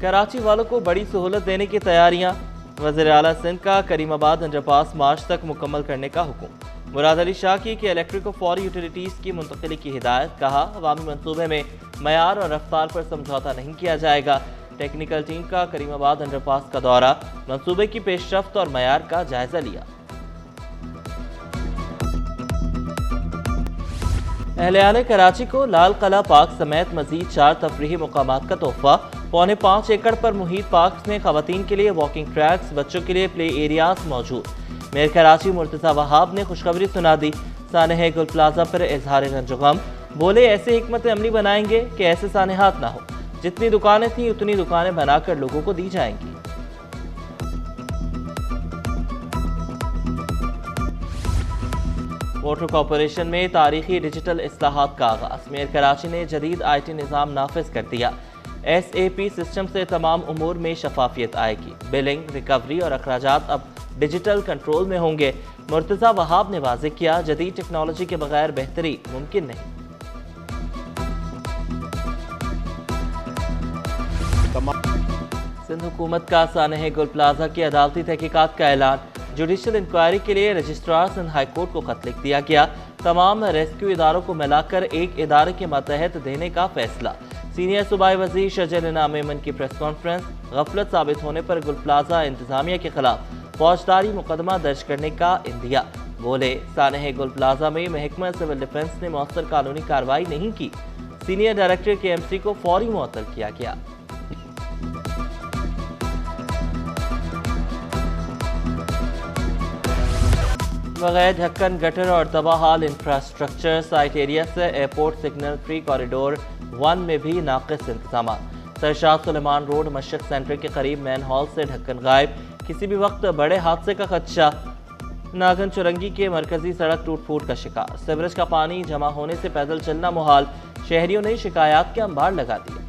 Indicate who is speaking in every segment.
Speaker 1: कराची वालों को बड़ी सहूलत देने की तैयारियां। वज़ीर आला सिंध का करीमाबाद अंडरपास मार्च तक मुकम्मल करने का हुक्म। मुराद अली शाह की इलेक्ट्रिक और फौरी यूटिलिटीज़ की मुंतकिली की हिदायत। कहा, अवामी मनसूबे में मयार और रफ्तार पर समझौता नहीं किया जाएगा। टेक्निकल टीम का करीमाबाद अंडरपास का दौरा, मनसूबे की पेशरफ्त और मयार का जायजा लिया। अहलियाने कराची को लाल किला पार्क समेत मजीद 4 तफरीही मुकामात का तोहफा। 5.25 एकड़ पर मुहित पार्क में खवातीन के लिए वॉकिंग ट्रैक्स, बच्चों के लिए प्ले एरियाज मौजूद। मेयर कराची मुर्तज़ा वहाब ने खुशखबरी सुना दी। सानह गुल प्लाजा पर इजहार रंजो-गम। बोले, ऐसे हिकमत अमली बनाएंगे कि ऐसे सानहात ना हो। जितनी दुकानें थी उतनी दुकानें बनाकर लोगों को दी जाएंगी। वाटर कॉरपोरेशन में तारीखी डिजिटल इस्लाहात का आगाज। मेयर कराची ने जदीद IT निज़ाम नाफिज कर दिया। SAP सिस्टम से तमाम उमूर में शफाफियत आएगी। बिलिंग, रिकवरी और अखराजात अब डिजिटल कंट्रोल में होंगे। मुर्तज़ा वहाब ने वाज़ेह किया, जदीद टेक्नोलॉजी के बगैर बेहतरी मुमकिन नहीं। सिंध हुकूमत का सानह गुल प्लाजा की अदालती तहकीकात का ऐलान। जुडिशल इंक्वायरी के लिए रजिस्ट्रार सिंध हाई कोर्ट को खत लिख दिया गया। तमाम रेस्क्यू इदारों को मिलाकर एक इदारे के मातहत देने का फैसला। सीनियर सूबाई वजीर शजर इनाम मेमन की प्रेस कॉन्फ्रेंस। गफलत साबित होने पर गुल प्लाजा इंतजामिया के खिलाफ फौजदारी मुकदमा दर्ज करने का इंदिया। बोले, सानह गुल प्लाजा में महकमा सिविल डिफेंस ने मौसर कानूनी कार्रवाई नहीं की। सीनियर डायरेक्टर KMC को फौरी मुअत्तल किया गया। बगैर ढक्कन गटर और तबाहाल इंफ्रास्ट्रक्चर साइट एरिया से एयरपोर्ट सिग्नल फ्री कॉरिडोर 1 में भी नाकिस इंतजाम। सरशाद सुलेमान रोड मशरक सेंटर के करीब मैन हॉल से ढक्कन गायब। किसी भी वक्त बड़े हादसे का खदशा। नागन चुरंगी के मरकजी सड़क टूट फूट का शिकार। सीवरेज का पानी जमा होने से पैदल चलना मुहाल। शहरियों ने शिकायत के अंबार लगा दिए।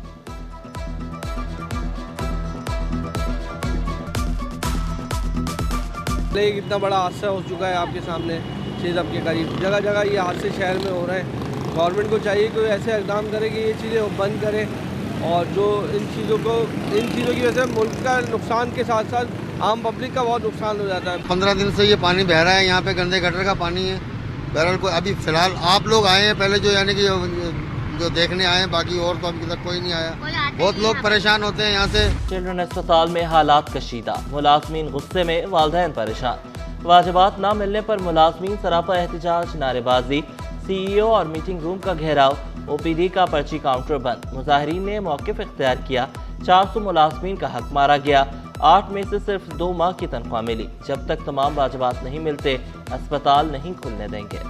Speaker 2: इतना बड़ा हादसा हो चुका है आपके सामने, शेजब के करीब जगह जगह ये हादसे शहर में हो रहे हैं। गवर्नमेंट को चाहिए कि ऐसे इकदाम करे कि ये चीज़ें बंद करे और जो इन चीज़ों की वजह से मुल्क का नुकसान के साथ साथ आम पब्लिक का बहुत नुकसान हो जाता है।
Speaker 3: 15 दिन से ये पानी बह रहा है, यहाँ पे गंदे गटर का पानी है। बहरहाल को अभी फ़िलहाल आप लोग आए हैं पहले, जो यानी कि जो देखने आए हैं, बाकी और तो अभी तक कोई नहीं आया। बहुत लोग परेशान होते हैं यहाँ से।
Speaker 1: चिल्ड्रन अस्पताल में हालात कशीदा। मुलाजमीन गुस्से में, वालिदैन परेशान। वाजिबात ना मिलने पर मुलाजमीन सरापा एहतजाज, नारेबाजी। CEO और मीटिंग रूम का घेराव। OPD का पर्ची काउंटर बंद। मुजाहिरीन ने मौक़िफ़ इख्तियार किया। 400 मुलाजमीन का हक मारा गया। 8 में से सिर्फ 2 माह की तनख्वाह मिली। जब तक तमाम वाजिबात नहीं मिलते अस्पताल नहीं खुलने देंगे।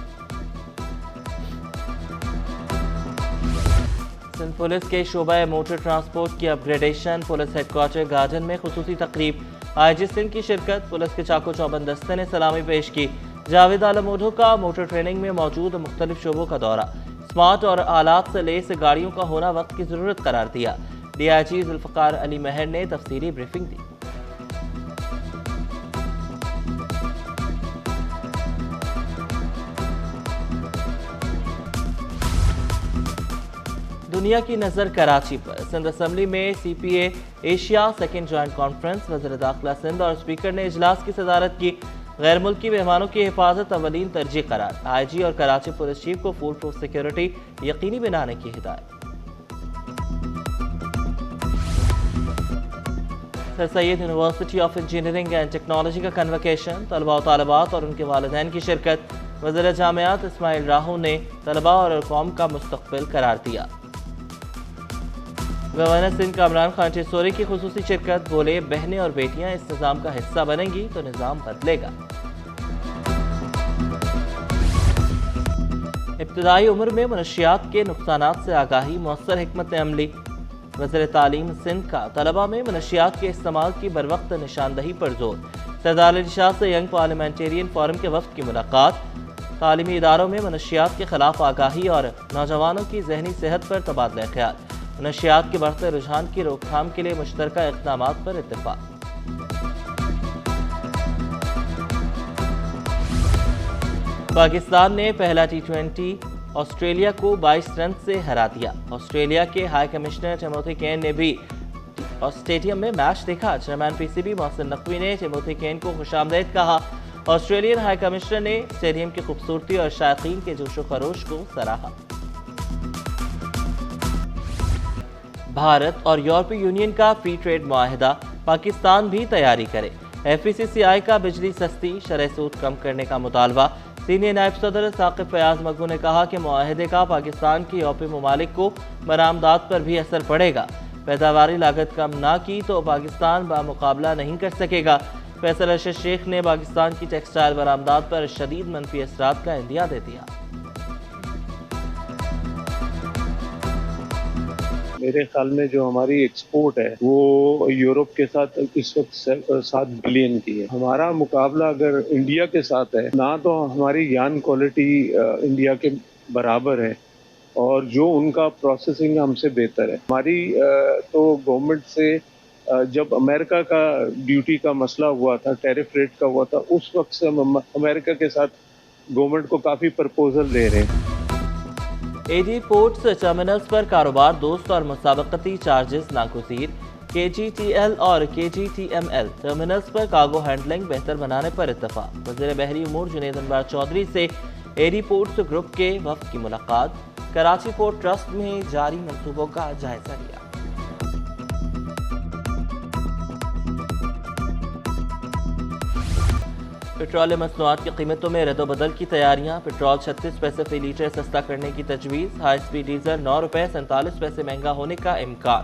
Speaker 1: सिंध पुलिस के शोबा मोटर ट्रांसपोर्ट की अपग्रेडेशन। पुलिस हेडक्वार्टर गार्डन में खुसूसी तकरीब। IG सिंध की शिरकत। पुलिस के चाको चौबंद दस्ते ने सलामी पेश की। जावेद आलम ओढो का मोटर ट्रेनिंग में मौजूद मुख्तलिफ शोबों का दौरा। स्मार्ट और आलात से लेस गाड़ियों का होना वक्त की जरूरत करार दिया। DIG जुल्फ़िकार अली महर ने तफसीली ब्रीफिंग दी। दुनिया की नज़र कराची पर। सिंध असम्बली में CPA Asia second joint conference. वज़ीर दाखिला सिंध और स्पीकर ने इजलास की सदारत की। गैर मुल्की मेहमानों की हिफाजत अवलीन तरजीह करार। IG और कराची पुलिस चीफ को फुल प्रूफ सिक्योरिटी यकीनी बनाने की हिदायत। Sir Syed university of engineering and technology का कन्वोकेशन। तलबा और तालिबात और उनके वालिदैन की शिरकत। वज़ीर जामियात इस्माइल राहू ने तलबा और कौम का मुस्तक़बिल करार दिया। गवर्नर सिंध कामरान खान टिसोरी की खुसूसी शिरकत। बोले, बहनें और बेटियां इस निज़ाम का हिस्सा बनेंगी तो निज़ाम बदलेगा। इब्तदाई उम्र में मनशियात के नुकसानात से आगाही, मौसर हिकमत अमली। वज़ीर तालीम सिंध का तलबा में मनशियात के इस्तेमाल की बरवक्त निशानदही पर जोर। सरदार अली शाह से यंग पार्लियामेंटेरियन फोरम के वफ्द की मुलाकात। तालीमी इदारों में मनशियात के खिलाफ आगाही और नौजवानों की जहनी सेहत पर तबादला ख्याल। नशियात के बढ़ते रुझान की रोकथाम के लिए मुश्तरका इक़दामात पर इत्तेफाक। पाकिस्तान ने पहला T20 ऑस्ट्रेलिया को 22 रन से हरा दिया। ऑस्ट्रेलिया के हाई कमिश्नर टिमोथी केन ने भी और स्टेडियम में मैच देखा। चेयरमैन पीसीबी मोहसिन नकवी ने टिमोथी केन को खुशामदीद कहा। ऑस्ट्रेलियन हाई कमिश्नर ने स्टेडियम की खूबसूरती और शायकीन के जोशो खरोश को सराहा। भारत और यूरोपीय यूनियन का फ्री ट्रेड मुआहिदा, पाकिस्तान भी तैयारी करे। FECCI का बिजली सस्ती, शरह सूद कम करने का मुतालबा। सीनियर नायब सदर साकिब फयाज मग्गू ने कहा कि मुआहिदे का पाकिस्तान की यूरोपीय ममालिक को बरामदात पर भी असर पड़ेगा। पैदावारी लागत कम ना की तो पाकिस्तान बामुकाबला नहीं कर सकेगा। फैसल अर्शद शेख ने पाकिस्तान की टेक्सटाइल बरामदात पर शदीद मनफी असरात का इंदिया दे दिया।
Speaker 4: मेरे ख्याल में जो हमारी एक्सपोर्ट है वो यूरोप के साथ इस वक्त 7 बिलियन की है। हमारा मुकाबला अगर इंडिया के साथ है ना, तो हमारी यान क्वालिटी इंडिया के बराबर है और जो उनका प्रोसेसिंग हमसे बेहतर है। हमारी तो गवर्नमेंट से जब अमेरिका का ड्यूटी का मसला हुआ था, टैरिफ रेट का हुआ था, उस वक्त से हम अमेरिका के साथ गवर्नमेंट को काफ़ी प्रपोजल दे रहे हैं।
Speaker 1: एडी पोर्ट्स टर्मिनल्स पर कारोबार दोस्त और मुसाबकती चार्जेस नागुज़ीर। KGTL और KGTML टर्मिनल्स पर कार्गो हैंडलिंग बेहतर बनाने पर इत्तफाक। वज़ीर बहरी उमूर जुनैद अनवर चौधरी से एडी पोर्ट्स ग्रुप के वफ़द की मुलाकात। कराची पोर्ट ट्रस्ट में जारी मंसूबों का जायजा लिया। पेट्रोलियम मसनूआत की कीमतों में रद्दोबदल की तैयारियां। पेट्रोल 36 पैसे फी लीटर सस्ता करने की तजवीज़। हाई स्पीड डीजल 9 रुपये 47 पैसे महंगा होने का इम्कान।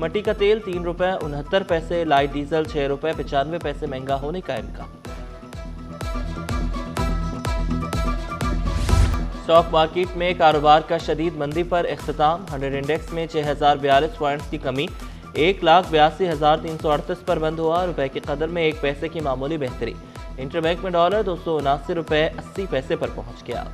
Speaker 1: मट्टी का तेल 3 रुपये 69 पैसे, लाइट डीजल 6 रुपये 95 पैसे महंगा होने का इम्कान। स्टॉक मार्केट में कारोबार का शदीद मंदी पर इख्तिताम। 100 इंडेक्स में 6042 पॉइंट्स की कमी, 1,82,338 पर बंद हुआ। रुपए की कदर में 1 पैसे की मामूली बेहतरी। इंटरबैंक में डॉलर 279 रुपये 80 पैसे पर पहुंच गया।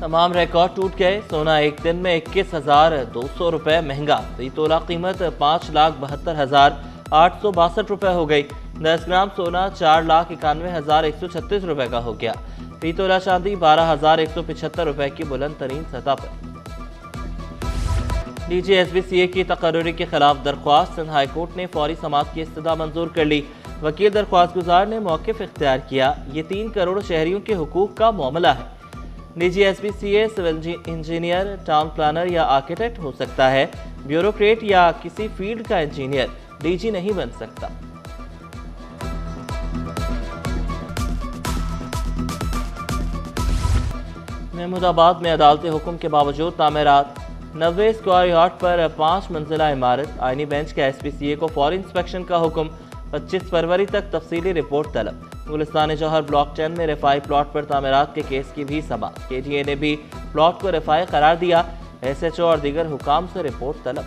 Speaker 1: तमाम रिकॉर्ड टूट गए। सोना एक दिन में 21,200 रुपये महंगा। फी तोला कीमत 5,72,862 रुपये हो गई। 10 ग्राम सोना 4,91,136 रुपये का हो गया। फी तोला चांदी 12,175 रुपये की बुलंद तरीन सतह पर। DGSBCA की तकर्रुरी के खिलाफ दरख्वास्त। सिंध हाई कोर्ट ने फौरी समाअत की इस्तदा मंजूर कर ली। वकील दरख्वास्त गुजार ने मौक़िफ़ इख्तियार किया। ये 3 करोड़ शहरियों के हुकूक का मामला है। DGSBCA civil engineer, town planner या आर्किटेक्ट हो सकता है। ब्यूरोक्रेट या किसी फील्ड का इंजीनियर DG नहीं बन सकता। महमूदाबाद में अदालती हुक्म के बावजूद तामीरात। 90 स्क्वायर यार्ड पर 5 मंजिला इमारत। आईनी बेंच का SPCA को फौरी इंस्पेक्शन का हुक्म। 25 फरवरी तक तफसीली रिपोर्ट तलब। गुलिस्तान जौहर ब्लॉक 10 में रिफाई प्लॉट पर तामीरात के केस की भी समाअत। KTA ने भी प्लॉट को रिफाई करार दिया। SHO और दीगर हुकाम से रिपोर्ट तलब।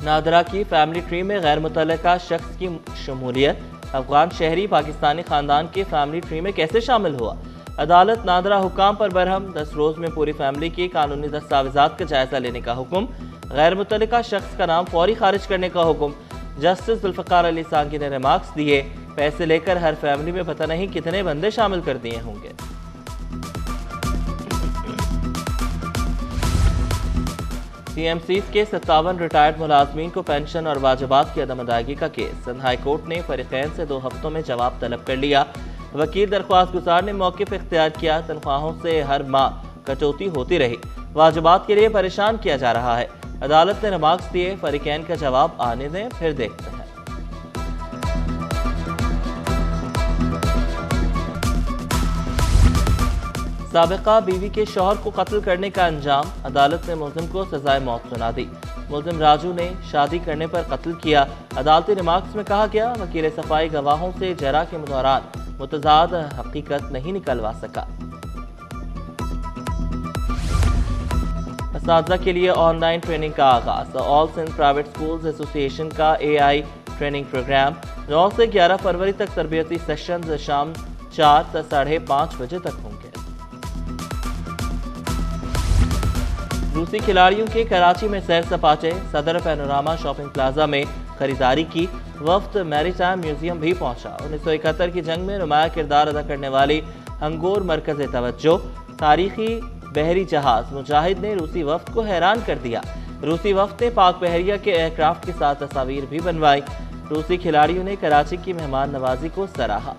Speaker 1: नादरा की फैमिली ट्री में गैर मुतल्लिका शख्स की शमूलियत। अफगान शहरी पाकिस्तानी खानदान के फैमिली ट्री में कैसे शामिल हुआ? अदालत नादरा हुकाम पर बरहम। 10 रोज में पूरी फैमिली की कानूनी दस्तावेजात का जायजा लेने का हुक्म। गैर मुतल्लिका शख्स का नाम फौरी खारिज करने का हुक्म। जस्टिस जुल्फ़िकार अली सांगी ने रिमार्क्स दिए। पैसे लेकर हर फैमिली में पता नहीं कितने बंदे शामिल कर दिए होंगे। TMCs के 57 रिटायर्ड मुलाजमीन को पेंशन और वाजिबात की अदम अदायगी का केस। सिंध हाई कोर्ट ने फरीकैन से 2 हफ्तों में जवाब तलब कर लिया। वकील दरख्वास्त गुजार ने मौक़िफ़ इख्तियार किया। तनख्वाहों से हर माह कटौती होती रही। वाजिबात के लिए परेशान किया जा रहा है। अदालत ने रिमार्क्स दिए। फरीकैन का जवाब आने दें, फिर देखते हैं। साबिका बीवी के शौहर को कत्ल करने का अंजाम। अदालत ने मुल्जिम को सजाए मौत सुना दी। मुल्जिम राजू ने शादी करने पर कत्ल किया। अदालती रिमार्क्स में कहा गया, वकील सफाई गवाहों से जरा के दौरान मुतजाद हकीकत नहीं निकलवा सका। असातिज़ा के लिए ऑनलाइन ट्रेनिंग का आगाज। All Sindh private schools association का AI ट्रेनिंग प्रोग्राम। 9 से 11 फरवरी तक तरबियती सेशन शाम 4 से 5:30 बजे तक होंगे। रूसी खिलाड़ियों के कराची में सैर सपाटे। सदर पैनोरामा शॉपिंग प्लाजा में खरीदारी की। वफ्द मैरीटाइम म्यूजियम भी पहुंचा। 1971 की जंग में नुमाया किरदार अदा करने वाली हंगोर मरकज़ तवज्जो तारीखी बहरी जहाज मुजाहिद ने रूसी वफ्द को हैरान कर दिया। रूसी वफ्द ने पाक बहरिया के एयरक्राफ्ट के साथ तस्वीर भी बनवाई। रूसी खिलाड़ियों ने कराची की मेहमान नवाजी को सराहा।